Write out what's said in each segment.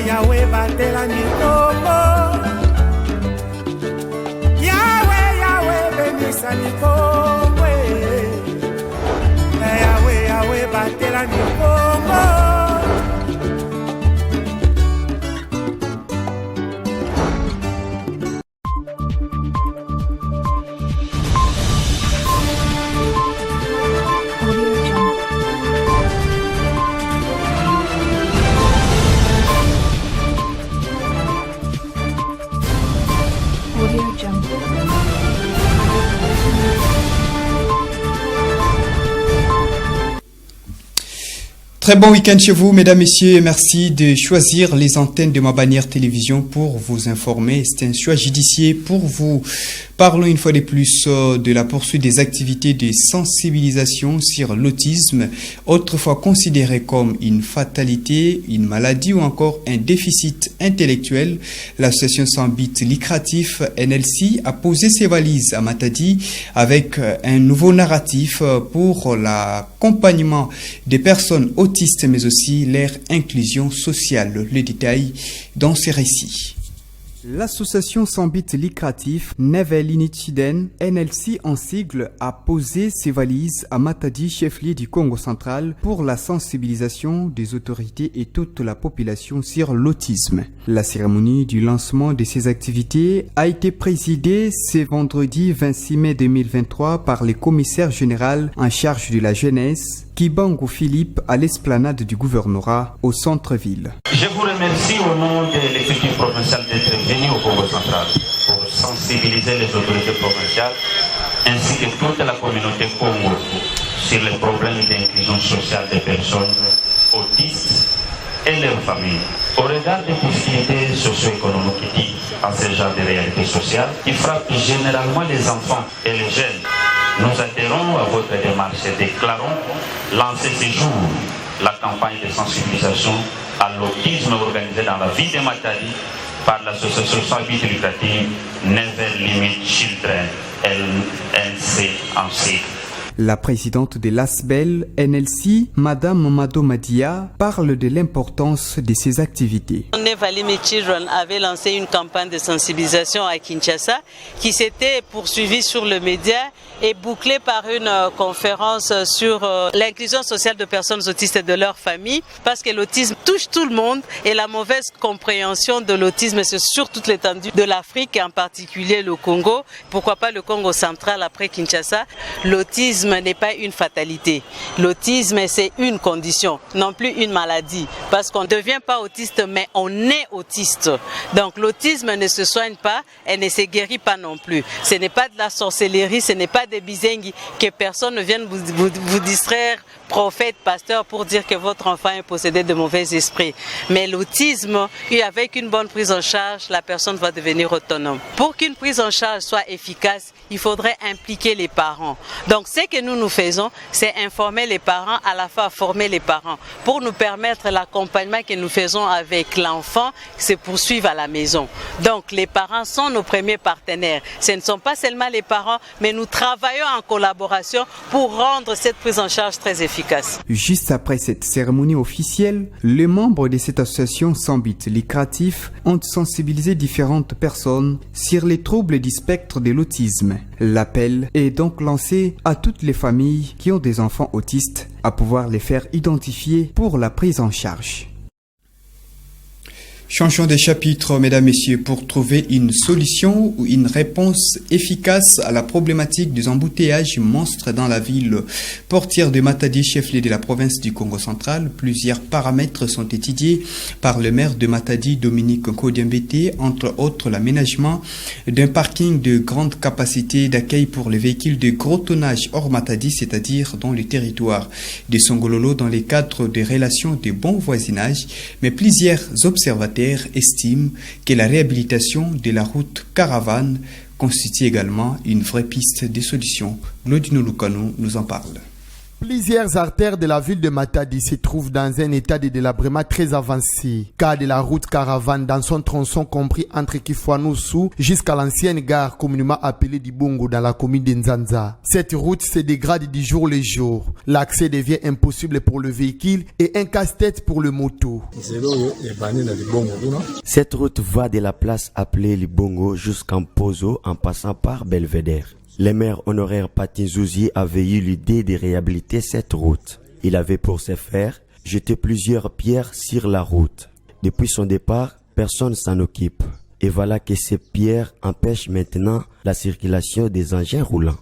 Yahweh batela mikongo. Yahweh benisa mikongo. Yahweh batela mikongo. Très bon week-end chez vous, mesdames, messieurs, et merci de choisir les antennes de ma bannière télévision pour vous informer. C'est un choix judiciaire pour vous. Parlons une fois de plus de la poursuite des activités de sensibilisation sur l'autisme, autrefois considéré comme une fatalité, une maladie ou encore un déficit intellectuel. L'association sans but lucratif NLC a posé ses valises à Matadi avec un nouveau narratif pour l'accompagnement des personnes autistes mais aussi leur inclusion sociale. Le détail dans ces récits. L'association sans but lucratif Nevel Initiden, NLC en sigle, a posé ses valises à Matadi, chef-lieu du Congo central, pour la sensibilisation des autorités et toute la population sur l'autisme. La cérémonie du lancement de ces activités a été présidée ce vendredi 26 mai 2023 par le commissaire général en charge de la jeunesse, Kibango Philippe, à l'esplanade du gouvernorat au centre-ville. Je vous remercie au nom de l'exécutif provincial d'être venu au Congo central pour sensibiliser les autorités provinciales ainsi que toute la communauté Congo sur les problèmes d'inclusion sociale des personnes autistes et leurs familles. Au regard des possibilités socio-économiques liées à ce genre de réalité sociale qui frappent généralement les enfants et les jeunes, nous adhérons à votre démarche et déclarons lancer ce jour la campagne de sensibilisation à l'autisme organisée dans la ville de Matadi par l'association sans but lucratif Never Limit Children, LNC en sigle. La présidente de l'ASBEL NLC, Madame Mado Madia, parle de l'importance de ces activités. Never Limit Children avait lancé une campagne de sensibilisation à Kinshasa qui s'était poursuivie sur le média et bouclée par une conférence sur l'inclusion sociale de personnes autistes et de leurs familles, parce que l'autisme touche tout le monde et la mauvaise compréhension de l'autisme, c'est sur toute l'étendue de l'Afrique et en particulier le Congo. Pourquoi pas le Congo central après Kinshasa? L'autisme n'est pas une fatalité. L'autisme, c'est une condition, non plus une maladie. Parce qu'on ne devient pas autiste, mais on est autiste. Donc l'autisme ne se soigne pas et ne se guérit pas non plus. Ce n'est pas de la sorcellerie, ce n'est pas des bizengi, que personne ne vienne vous distraire, prophète, pasteur, pour dire que votre enfant est possédé de mauvais esprits. Mais l'autisme, avec une bonne prise en charge, la personne va devenir autonome. Pour qu'une prise en charge soit efficace, il faudrait impliquer les parents. Donc ce que nous faisons, c'est informer les parents, à la fois former les parents, pour nous permettre l'accompagnement que nous faisons avec l'enfant se poursuivre à la maison. Donc les parents sont nos premiers partenaires. Ce ne sont pas seulement les parents, mais nous travaillons en collaboration pour rendre cette prise en charge très efficace. Juste après cette cérémonie officielle, les membres de cette association sans but lucratif ont sensibilisé différentes personnes sur les troubles du spectre de l'autisme. L'appel est donc lancé à toutes les familles qui ont des enfants autistes à pouvoir les faire identifier pour la prise en charge. Changeons de chapitre, mesdames, messieurs, pour trouver une solution ou une réponse efficace à la problématique des embouteillages monstres dans la ville portière de Matadi, chef-lieu de la province du Congo central. Plusieurs paramètres sont étudiés par le maire de Matadi, Dominique Kodiambete, entre autres l'aménagement d'un parking de grande capacité d'accueil pour les véhicules de gros tonnage hors Matadi, c'est-à-dire dans le territoire de Songololo, dans les cadres des relations de bon voisinage, mais plusieurs observateurs estiment que la réhabilitation de la route caravane constitue également une vraie piste de solution. Lodino Lucano nous en parle. Plusieurs artères de la ville de Matadi se trouvent dans un état de délabrement très avancé. Cas de la route Caravane dans son tronçon compris entre Kifuanoussou jusqu'à l'ancienne gare communément appelée Dibongo dans la commune de Nzanza. Cette route se dégrade du jour le jour. L'accès devient impossible pour le véhicule et un casse-tête pour le moto. Cette route va de la place appelée Libongo jusqu'en Pozo en passant par Belvédère. Le maire honoraire Patin Zouzi avait eu l'idée de réhabiliter cette route. Il avait pour ce faire jeté plusieurs pierres sur la route. Depuis son départ, personne s'en occupe. Et voilà que ces pierres empêchent maintenant la circulation des engins roulants.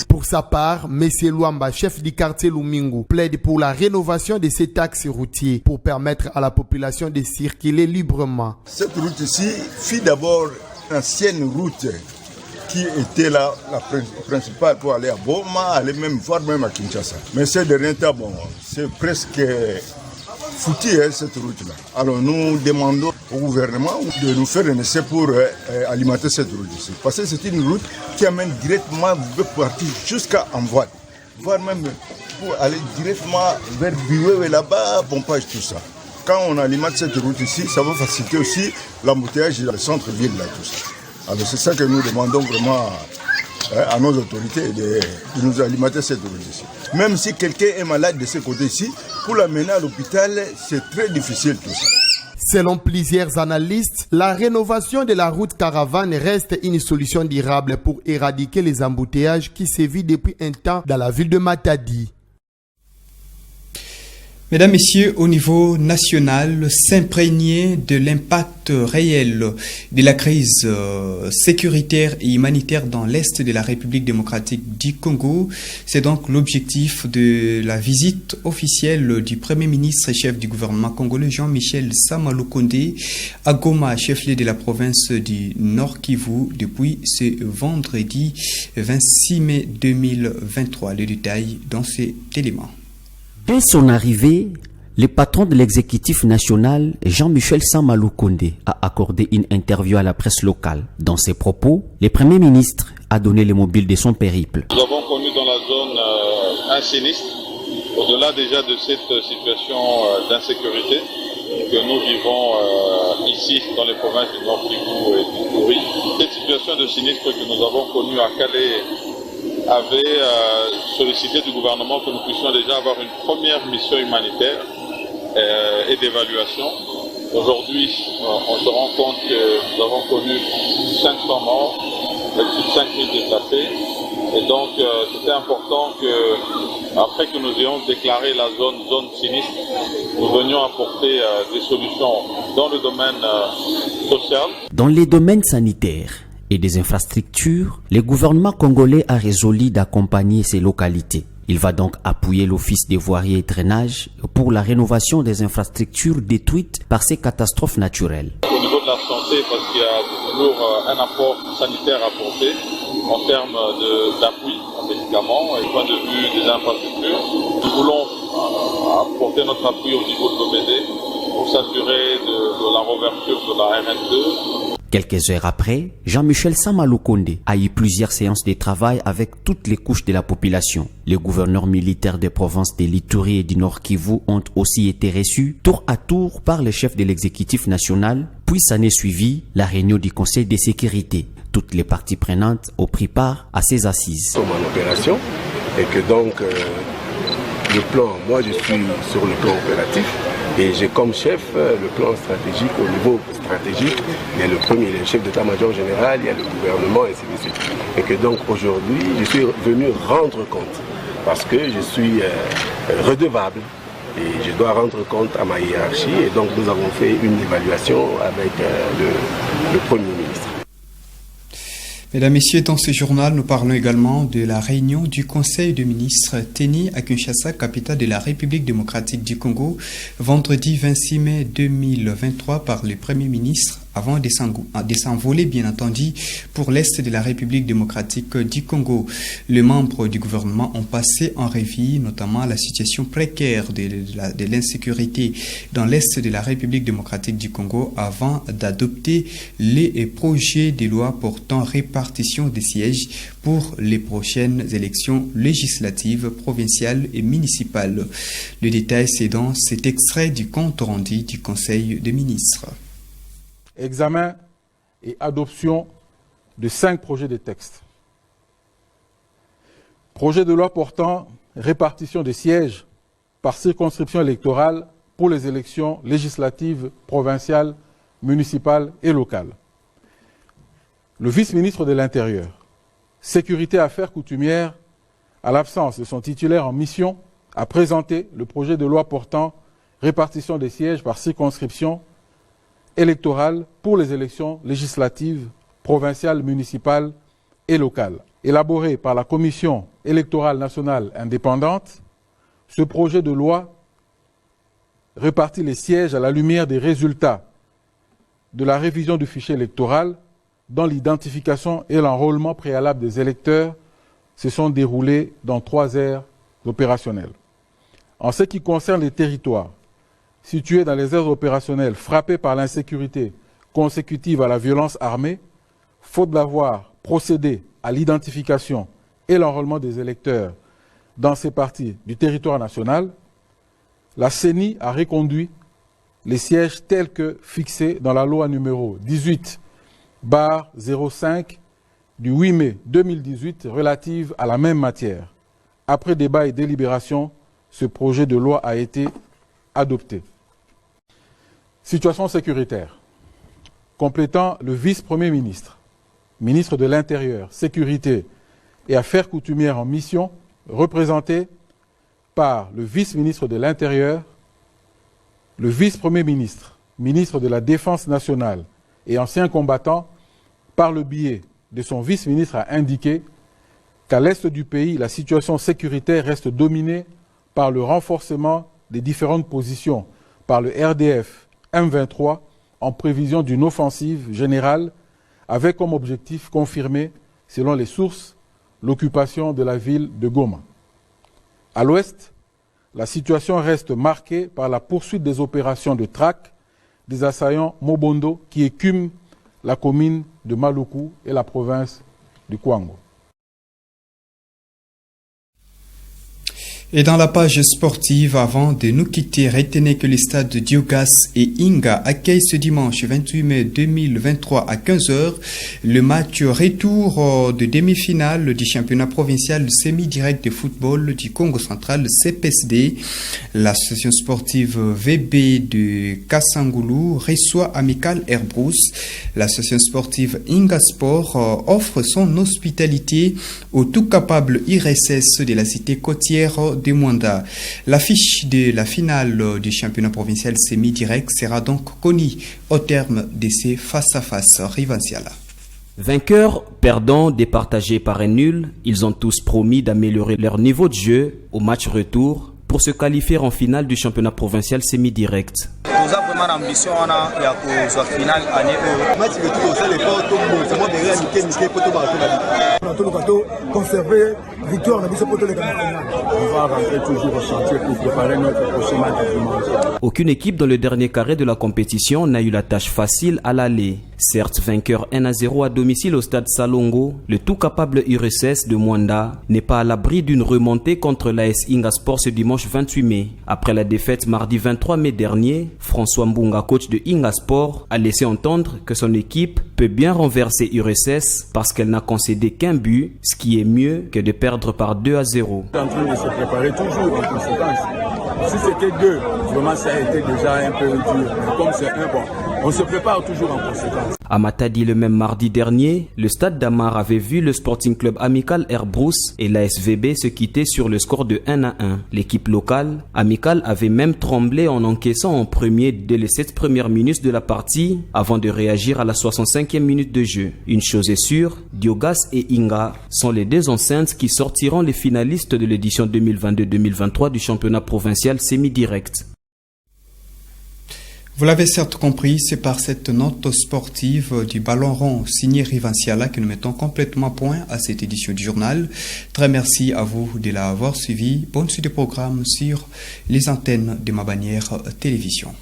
Pour sa part, M. Luamba, chef du quartier Lumingu, plaide pour la rénovation de cet axe routier pour permettre à la population de circuler librement. Cette route ici fut d'abord ancienne route qui était la principale pour aller à Boma, aller même voir même à Kinshasa. Mais ces derniers temps, c'est presque foutu cette route-là. Alors nous demandons au gouvernement de nous faire un essai pour alimenter cette route ici. Parce que c'est une route qui amène directement, vous pouvez partir jusqu'à Anvoine, voire même pour aller directement vers Biwewe là-bas, Pompage, tout ça. Quand on alimente cette route ici, ça va faciliter aussi l'embouteillage dans le centre-ville, là, tout ça. Alors c'est ça que nous demandons vraiment à nos autorités de nous alimenter cette route ici. Même si quelqu'un est malade de ce côté-ci, pour l'amener à l'hôpital, c'est très difficile tout ça. Selon plusieurs analystes, la rénovation de la route Caravane reste une solution durable pour éradiquer les embouteillages qui sévissent depuis un temps dans la ville de Matadi. Mesdames, Messieurs, au niveau national, s'imprégner de l'impact réel de la crise sécuritaire et humanitaire dans l'Est de la République démocratique du Congo, c'est donc l'objectif de la visite officielle du Premier ministre et chef du gouvernement congolais Jean-Michel Sama Lukonde à Goma, chef-lieu de la province du Nord Kivu, depuis ce vendredi 26 mai 2023. Le détail dans cet élément. Dès son arrivée, le patron de l'exécutif national, Jean-Michel Sama Lukonde, a accordé une interview à la presse locale. Dans ses propos, le Premier ministre a donné le mobile de son périple. Nous avons connu dans la zone un sinistre, au-delà déjà de cette situation d'insécurité que nous vivons ici dans les provinces du Nord Kivu et du Ituri. Cette situation de sinistre que nous avons connue à Calais avait sollicité du gouvernement que nous puissions déjà avoir une première mission humanitaire et d'évaluation. Aujourd'hui, on se rend compte que nous avons connu 500 morts, plus de 5000 déplacés. Et donc, c'était important que, après que nous ayons déclaré la zone sinistre, nous venions apporter des solutions dans le domaine social. Dans les domaines sanitaires et des infrastructures, le gouvernement congolais a résolu d'accompagner ces localités. Il va donc appuyer l'Office des voiries et drainage pour la rénovation des infrastructures détruites par ces catastrophes naturelles. Au niveau de la santé, parce qu'il y a toujours un apport sanitaire à apporter en termes d'appui en médicaments et du point de vue des infrastructures. Nous voulons apporter notre appui au niveau de l'OBD pour s'assurer de la réouverture de la RN2. Quelques heures après, Jean-Michel Sama Lukonde a eu plusieurs séances de travail avec toutes les couches de la population. Les gouverneurs militaires des provinces de l'Ituri et du Nord Kivu ont aussi été reçus tour à tour par le chef de l'exécutif national, puis s'en est suivi la réunion du Conseil de sécurité. Toutes les parties prenantes ont pris part à ces assises. Nous sommes en opération et que donc le plan, moi je suis sur le plan opératif. Et j'ai comme chef le plan stratégique. Au niveau stratégique, il y a le premier, le chef d'état-major général, il y a le gouvernement, et ainsi de suite. Et que donc aujourd'hui, je suis venu rendre compte, parce que je suis redevable, et je dois rendre compte à ma hiérarchie. Et donc nous avons fait une évaluation avec le Premier ministre. Mesdames, Messieurs, dans ce journal, nous parlons également de la réunion du Conseil de ministres tenu à Kinshasa, capitale de la République démocratique du Congo, vendredi 26 mai 2023 par le Premier ministre avant de s'envoler, bien entendu, pour l'Est de la République démocratique du Congo. Les membres du gouvernement ont passé en revue notamment la situation précaire de l'insécurité dans l'Est de la République démocratique du Congo avant d'adopter les projets de loi portant répartition des sièges pour les prochaines élections législatives, provinciales et municipales. Le détail, c'est dans cet extrait du compte rendu du Conseil des ministres. Examen et adoption de 5 projets de texte. Projet de loi portant répartition des sièges par circonscription électorale pour les élections législatives, provinciales, municipales et locales. Le vice-ministre de l'Intérieur, Sécurité et Affaires coutumières, à l'absence de son titulaire en mission, a présenté le projet de loi portant répartition des sièges par circonscription électorale pour les élections législatives, provinciales, municipales et locales. Élaboré par la Commission électorale nationale indépendante, ce projet de loi répartit les sièges à la lumière des résultats de la révision du fichier électoral dont l'identification et l'enrôlement préalable des électeurs se sont déroulés dans 3 aires opérationnelles. En ce qui concerne les territoires situés dans les aires opérationnelles frappées par l'insécurité consécutive à la violence armée, faute d'avoir procédé à l'identification et l'enrôlement des électeurs dans ces parties du territoire national, la CENI a reconduit les sièges tels que fixés dans la loi numéro 18/05 du 8 mai 2018 relative à la même matière. Après débat et délibération, ce projet de loi a été adopté. Situation sécuritaire. Complétant le vice-premier ministre, ministre de l'Intérieur, Sécurité et Affaires coutumières en mission, représenté par le vice-ministre de l'Intérieur, le vice-premier ministre, ministre de la Défense nationale et ancien combattant, par le biais de son vice-ministre, a indiqué qu'à l'est du pays, la situation sécuritaire reste dominée par le renforcement des différentes positions par le RDF M23 en prévision d'une offensive générale avec comme objectif confirmé, selon les sources, l'occupation de la ville de Goma. À l'ouest, la situation reste marquée par la poursuite des opérations de traque des assaillants Mobondo qui écument la commune de Maluku et la province du Kwango. Et dans la page sportive, avant de nous quitter, retenez que les stades de Diogas et Inga accueillent ce dimanche 28 mai 2023 à 15h le match retour de demi-finale du championnat provincial semi-direct de football du Congo central CPSD. L'association sportive VB de Kassangoulou reçoit Amical Airbrousse. L'association sportive Inga Sport offre son hospitalité au tout capable IRSS de la cité côtière de Mwanda. L'affiche de la finale du championnat provincial semi-direct sera donc connue au terme de ces face-à-face. Rivanciala. Vainqueurs, perdants, départagés par un nul, ils ont tous promis d'améliorer leur niveau de jeu au match retour pour se qualifier en finale du championnat provincial semi-direct. Aucune équipe dans le dernier carré de la compétition n'a eu la tâche facile à l'aller. Certes vainqueur 1-0 à domicile au stade Salongo, le tout capable URSS de Mwanda n'est pas à l'abri d'une remontée contre l'AS Inga Sport ce dimanche 28 mai. Après la défaite mardi 23 mai dernier, François Mbunga, coach de Inga Sport, a laissé entendre que son équipe peut bien renverser URSS parce qu'elle n'a concédé qu'un but, ce qui est mieux que de perdre par 2-0. En train de se préparer toujours en conséquence. Si c'était 2, vraiment ça a été déjà un peu dur. Mais comme c'est 1, bon, on se prépare toujours en conséquence. À Matadi, le même mardi dernier, le stade d'Amar avait vu le Sporting Club Amical Airbrousse et l'ASVB se quitter sur le score de 1-1. L'équipe locale, Amical, avait même tremblé en encaissant en premier dès les 7 premières minutes de la partie avant de réagir à la 65e minute de jeu. Une chose est sûre, Diogas et Inga sont les deux enceintes qui sortiront les finalistes de l'édition 2022-2023 du championnat provincial semi-direct. Vous l'avez certes compris, c'est par cette note sportive du ballon rond signé Rivanciala que nous mettons complètement point à cette édition du journal. Très merci à vous de l'avoir suivi. Bonne suite de programme sur les antennes de Mabanière Télévision.